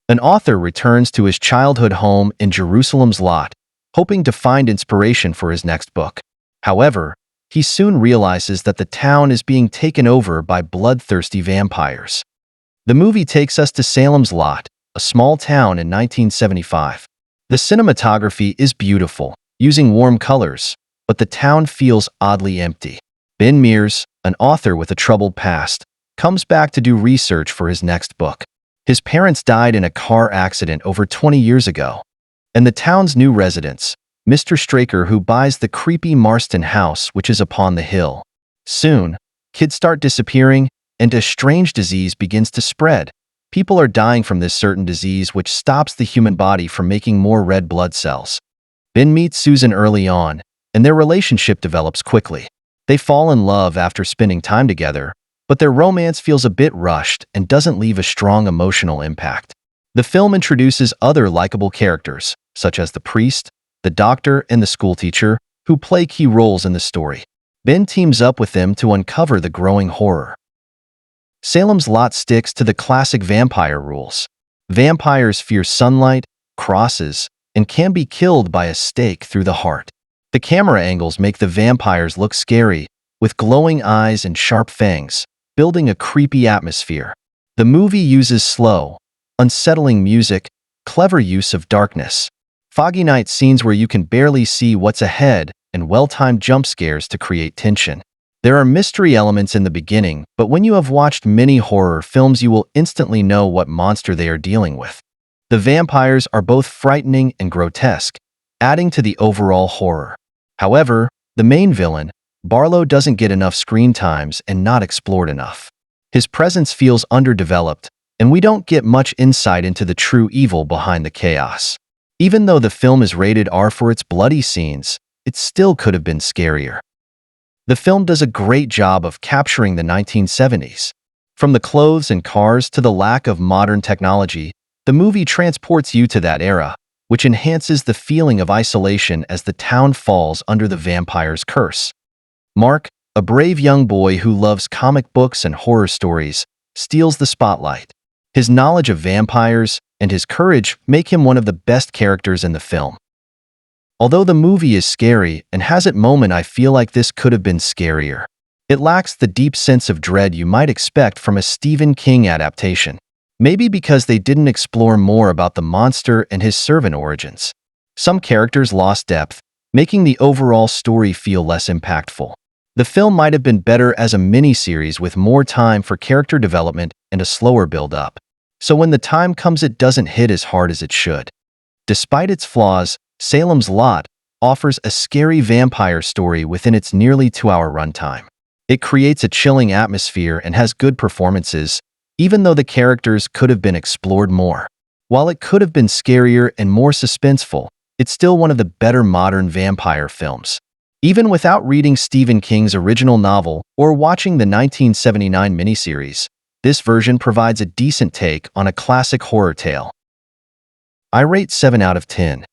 An author returns to his childhood home in Jerusalem's Lot, hoping to find inspiration for his next book. However, he soon realizes that the town is being taken over by bloodthirsty vampires. The movie takes us to Salem's Lot, a small town in 1975. The cinematography is beautiful, using warm colors, but the town feels oddly empty. Ben Mears, an author with a troubled past, comes back to do research for his next book. His parents died in a car accident over 20 years ago, and the town's new residents, Mr. Straker, who buys the creepy Marston house which is upon the hill. Soon, kids start disappearing, and a strange disease begins to spread. People are dying from this certain disease which stops the human body from making more red blood cells. Ben meets Susan early on, and their relationship develops quickly. They fall in love after spending time together, but their romance feels a bit rushed and doesn't leave a strong emotional impact. The film introduces other likable characters, such as the priest, the doctor, and the schoolteacher, who play key roles in the story. Ben teams up with them to uncover the growing horror. Salem's Lot sticks to the classic vampire rules. Vampires fear sunlight, crosses, and can be killed by a stake through the heart. The camera angles make the vampires look scary, with glowing eyes and sharp fangs, building a creepy atmosphere. The movie uses slow, unsettling music, clever use of darkness, foggy night scenes where you can barely see what's ahead, and well-timed jump scares to create tension. There are mystery elements in the beginning, but when you have watched many horror films, you will instantly know what monster they are dealing with. The vampires are both frightening and grotesque, adding to the overall horror. However, the main villain, Barlow, doesn't get enough screen times and not explored enough. His presence feels underdeveloped, and we don't get much insight into the true evil behind the chaos. Even though the film is rated R for its bloody scenes, it still could have been scarier. The film does a great job of capturing the 1970s. From the clothes and cars to the lack of modern technology, the movie transports you to that era, which enhances the feeling of isolation as the town falls under the vampire's curse. Mark, a brave young boy who loves comic books and horror stories, steals the spotlight. His knowledge of vampires and his courage make him one of the best characters in the film. Although the movie is scary and has its moments, I feel like this could have been scarier. It lacks the deep sense of dread you might expect from a Stephen King adaptation. Maybe because they didn't explore more about the monster and his servant origins. Some characters lost depth, making the overall story feel less impactful. The film might have been better as a miniseries with more time for character development and a slower build-up. So when the time comes, it doesn't hit as hard as it should. Despite its flaws, Salem's Lot offers a scary vampire story within its nearly 2-hour runtime. It creates a chilling atmosphere and has good performances, even though the characters could have been explored more. While it could have been scarier and more suspenseful, it's still one of the better modern vampire films. Even without reading Stephen King's original novel or watching the 1979 miniseries, this version provides a decent take on a classic horror tale. I rate 7 out of 10.